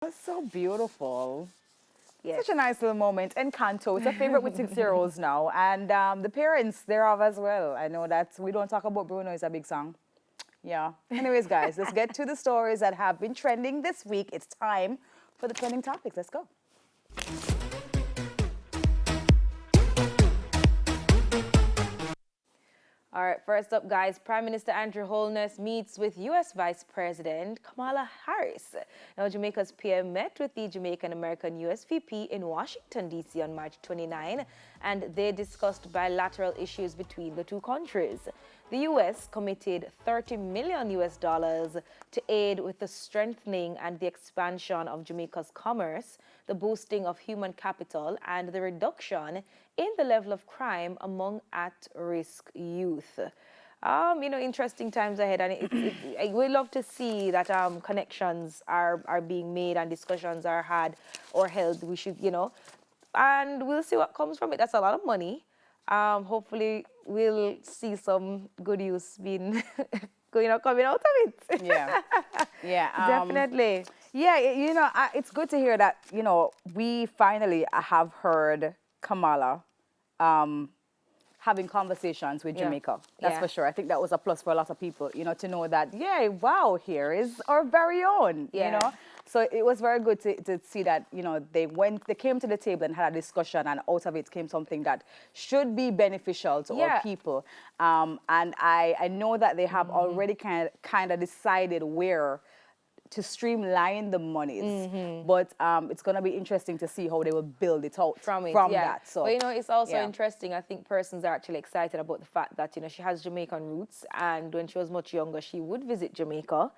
That's so beautiful. Yes. Such a nice little moment. Encanto. It's a favorite with 6 year olds now. And the parents thereof as well. I know that we don't talk about Bruno. It's a big song. Yeah. Anyways, guys, let's get to the stories that have been trending this week. It's time for the trending topics. Let's go. All right, first up, guys, Prime Minister Andrew Holness meets with US Vice President Kamala Harris. Now, Jamaica's PM met with the Jamaican American US VP in Washington, D.C. on March 29, and they discussed bilateral issues between the two countries. The U.S. committed $30 million to aid with the strengthening and the expansion of Jamaica's commerce, the boosting of human capital, and the reduction in the level of crime among at-risk youth. Interesting times ahead, and we love to see that connections are being made and discussions are had or held. We should, and we'll see what comes from it. That's a lot of money. Hopefully, we'll see some good use being, coming out of it. Yeah. Yeah. Definitely. Yeah, it's good to hear that, we finally have heard Kamala having conversations with Jamaica. That's for sure. I think that was a plus for a lot of people, to know that, wow, here is our very own, So it was very good to see that, they came to the table and had a discussion, and out of it came something that should be beneficial to our people. And I know that they have already kind of decided where to streamline the monies, but it's going to be interesting to see how they will build it out from that. So, but it's also interesting. I think persons are actually excited about the fact that she has Jamaican roots, and when she was much younger, she would visit Jamaica.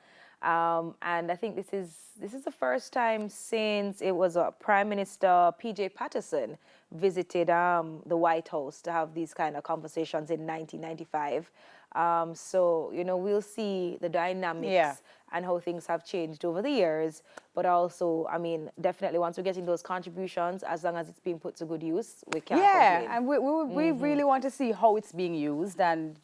And I think this is the first time since it was Prime Minister P.J. Patterson visited the White House to have these kind of conversations in 1995. So, we'll see the dynamics and how things have changed over the years. But also, definitely once we're getting those contributions, as long as it's being put to good use, we can't complain. And we really want to see how it's being used. And,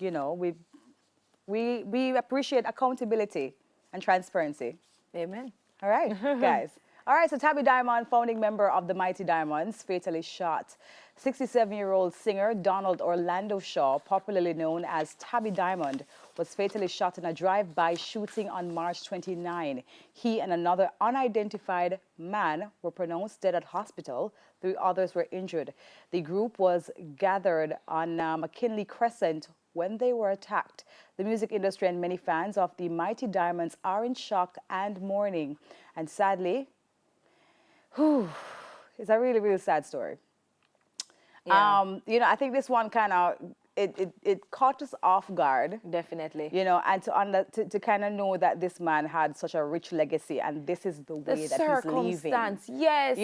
we appreciate accountability and transparency. Amen. All right, guys. All right, so Tabby Diamond, founding member of the Mighty Diamonds, fatally shot. 67-year-old singer Donald Orlando Shaw, popularly known as Tabby Diamond, was fatally shot in a drive-by shooting on March 29. He and another unidentified man were pronounced dead at hospital. 3 others were injured. The group was gathered on McKinley Crescent when they were attacked. The music industry and many fans of the Mighty Diamonds are in shock and mourning. And sadly, it's a really, really sad story. Yeah. I think this one kind of, it caught us off guard. Definitely. And to kind of know that this man had such a rich legacy, and this is the way that he's leaving. Yes.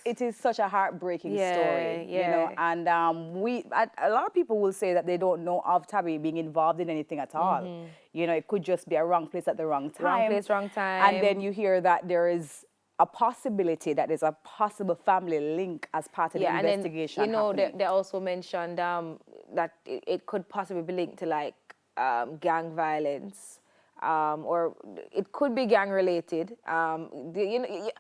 It is such a heartbreaking story. And a lot of people will say that they don't know of Tabby being involved in anything at all. It could just be a wrong place at the wrong time. Wrong place, wrong time. And then you hear that there is a possibility that there's a possible family link as part of the investigation. And then, they also mentioned that it could possibly be linked to like gang violence, or it could be gang related. You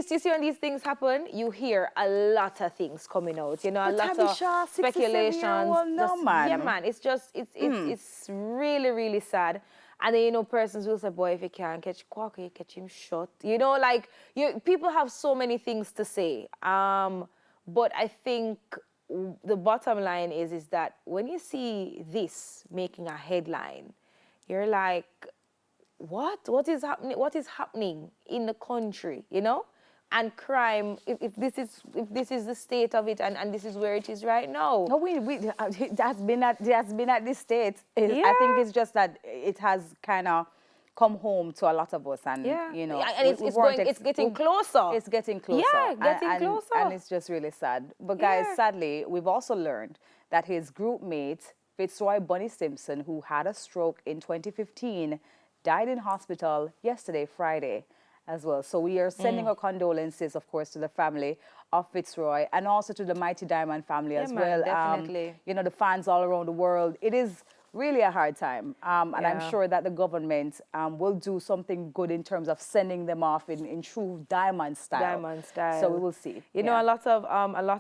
see when these things happen, you hear a lot of things coming out. A lot of speculations. Yeah, man. It's just it's really, really sad. And then, persons will say, boy, if you can't catch Quack, you catch him shot. People have so many things to say. But I think the bottom line is that when you see this making a headline, you're like, what? What is happening? What is happening in the country, And crime, if this is the state of it, and this is where it is right now. No, it has been at this state. I think it's just that it has kind of come home to a lot of us, and it's getting closer. It's getting closer. Yeah, getting closer. And it's just really sad. But guys, sadly, we've also learned that his group mate, Fitzroy Bunny Simpson, who had a stroke in 2015, died in hospital yesterday, Friday, as well. So we are sending our condolences, of course, to the family of Fitzroy, and also to the Mighty Diamond family as well. Definitely. The fans all around the world. It is really a hard time. And I'm sure that the government will do something good in terms of sending them off in true Diamond style. Diamond style. So we will see. You know, a lot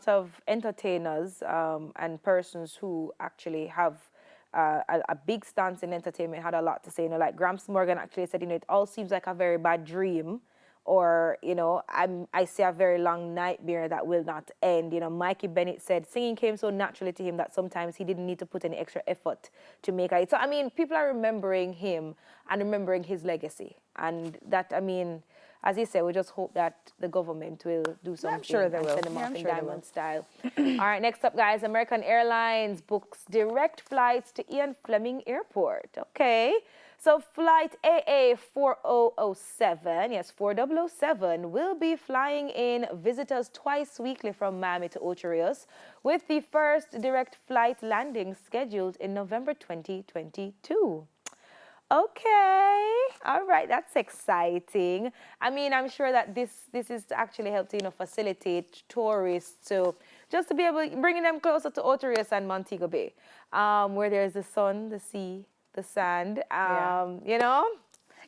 of entertainers and persons who actually have a big stance in entertainment had a lot to say. You know, like Gramps Morgan actually said, you know, it all seems like a very bad dream. Or, you know, I see a very long nightmare that will not end. You know, Mikey Bennett said singing came so naturally to him that sometimes he didn't need to put any extra effort to make it. So, I mean, people are remembering him and remembering his legacy. And that, I mean, as you said, we just hope that the government will do something. I'm sure they will. Send them off in Diamond style. All right, next up, guys, American Airlines books direct flights to Ian Fleming Airport. Okay. So flight AA4007, yes, 4007, will be flying in visitors twice weekly from Miami to Ocho Rios, with the first direct flight landing scheduled in November 2022. Okay, all right, that's exciting. I mean, I'm sure that this is to actually help to, you know, facilitate tourists to just to be able to bringing them closer to Ocho Rios and Montego Bay, where there's the sun, the sea, the sand, you know?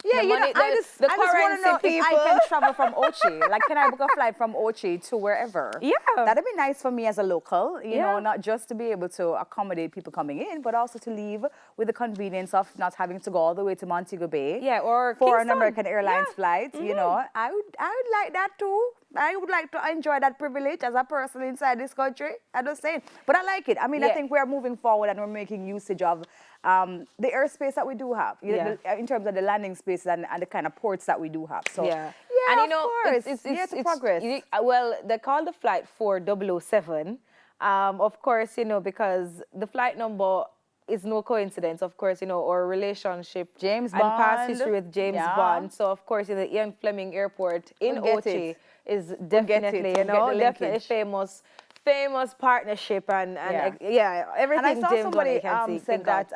Yeah, you know, I just want to know people. if I can travel from Ochi. Like, can I book a flight from Ochi to wherever? Yeah. That'd be nice for me as a local, you know, not just to be able to accommodate people coming in, but also to leave with the convenience of not having to go all the way to Montego Bay. Yeah, or for Kingston. an American Airlines flight, you know. I would like that too. I would like to enjoy that privilege as a person inside this country. I'm just saying. But I like it. I mean, I think we're moving forward and we're making usage of the airspace that we do have, you know, in terms of the landing spaces and the kind of ports that we do have. So, and you know, it's progress. Well, they call the flight 4007, of course, you know, because the flight number is no coincidence, of course, you know, our relationship James and Bond. past history with James Bond. So, of course, you know, the Ian Fleming Airport in Ochi is definitely, you know, definitely famous partnership and everything. And I saw James somebody Bond said that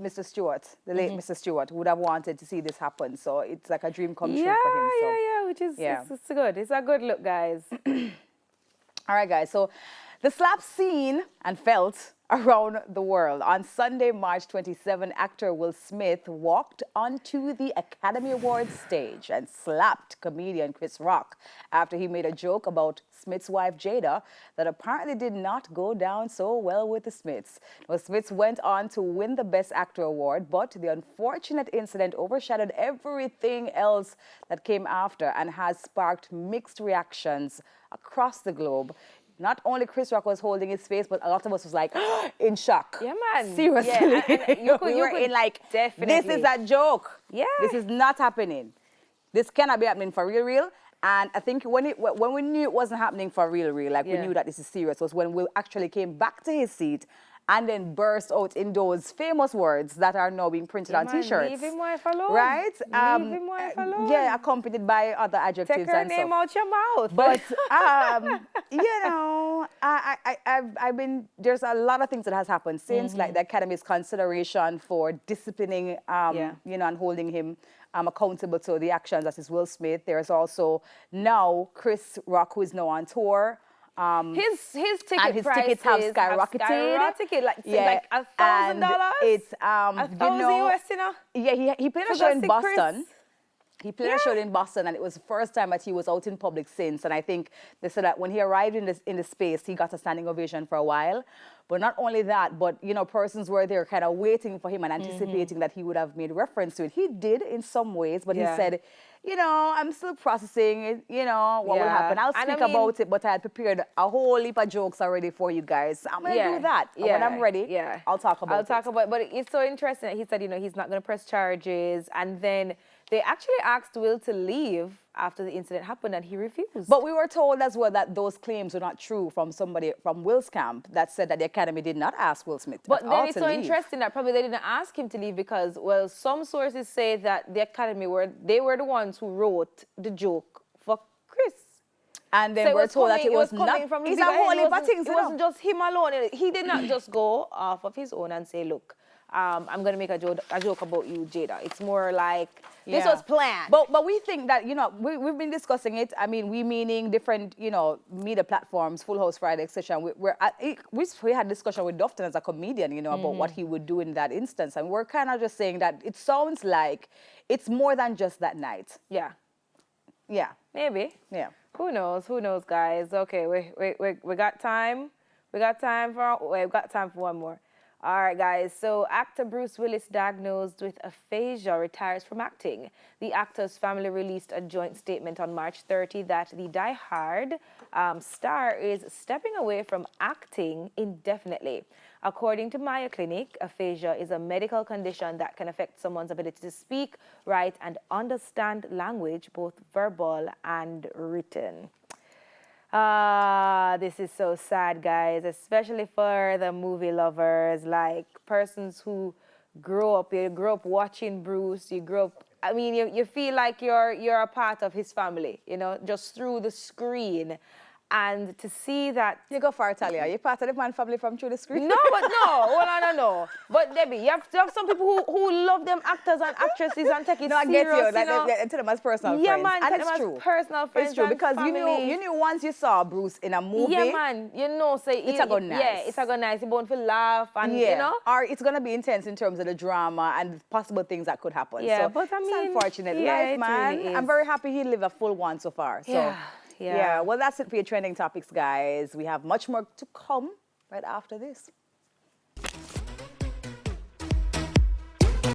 Mr. Stewart, the late Mr. Stewart, would have wanted to see this happen. So it's like a dream come true for him. So. Which is it's good. It's a good look, guys. All right, guys. So the slap seen and felt around the world. On Sunday, March 27, actor Will Smith walked onto the Academy Awards stage and slapped comedian Chris Rock after he made a joke about Smith's wife Jada that apparently did not go down so well with the Smiths. Well, Smiths went on to win the Best Actor award, but the unfortunate incident overshadowed everything else that came after and has sparked mixed reactions across the globe. Not only Chris Rock was holding his face, but a lot of us was like in shock. Yeah, man. Seriously. Yeah, and you were in like, definitely. This is a joke. Yeah. This is not happening. This cannot be happening for real. And I think when we knew it wasn't happening for real, like we knew that this is serious, was when Will actually came back to his seat and then burst out in those famous words that are now being printed on T-shirts. Leave him wife alone. Right? Leave him wife alone. Yeah, accompanied by other adjectives. Take her name out your mouth. But, you know, I've been, there's a lot of things that has happened since, like the Academy's consideration for disciplining, you know, and holding him accountable to the actions that is Will Smith. There's also now Chris Rock, who is now on tour. His tickets have skyrocketed. Like $1,000. It's $1,000 US, you know. Yeah, he played a show in Boston. He played a show in Boston, and it was the first time that he was out in public since. And I think they said that when he arrived in the space, he got a standing ovation for a while. But not only that, but, you know, persons were there kind of waiting for him and anticipating that he would have made reference to it. He did in some ways, but he said, you know, I'm still processing it, you know, what will happen. I'll speak about it, but I had prepared a whole heap of jokes already for you guys. So I'm going to do that. And when I'm ready, I'll talk about it. But it's so interesting that he said, you know, he's not going to press charges. And then they actually asked Will to leave after the incident happened, and he refused. But we were told as well that those claims were not true from somebody from Will's camp that said that the Academy did not ask Will Smith But then it's so interesting that probably they didn't ask him to leave because, well, some sources say that the Academy were the ones who wrote the joke for Chris. And then we're told that it was not from. It's a whole heap of things. It wasn't just him alone. He did not just go off of his own and say, look, I'm going to make a joke about you, Jada. It's more like, this was planned. But we think that, you know, we've been discussing it. I mean, we meaning different, you know, media platforms, Full House Friday, etc. We had discussion with Dufton as a comedian, you know, about what he would do in that instance. And we're kind of just saying that it sounds like it's more than just that night. Yeah. Yeah. Maybe. Yeah. Who knows? Who knows, guys? Okay, we got time. We've got time for one more. All right, guys. So actor Bruce Willis, diagnosed with aphasia, retires from acting. The actor's family released a joint statement on March 30 that the die-hard star is stepping away from acting indefinitely. According to Mayo Clinic, aphasia is a medical condition that can affect someone's ability to speak, write, and understand language, both verbal and written. This is so sad, guys, especially for the movie lovers, like persons who grew up watching Bruce, I mean, you feel like you're a part of his family, you know, just through the screen. And to see that... You go far, Talia. You're part of the man family from through the screen. No, but no. Well, no. But, Debbie, you have some people who love them actors and actresses and take it serious, I get you. Like, to them as personal friends. Yeah, man. And it's true. Personal friends. It's true, because family. you knew once you saw Bruce in a movie. Yeah, man. You know, say it's a good nice. Yeah, it's a good nice. You're born for laugh and, you know. Or it's going to be intense in terms of the drama and possible things that could happen. Yeah, so, but I mean... It's unfortunate. Yeah, life, man. Really I'm very happy he lived a full one so far. So. Yeah. Well, that's it for your trending topics, guys. We have much more to come right after this.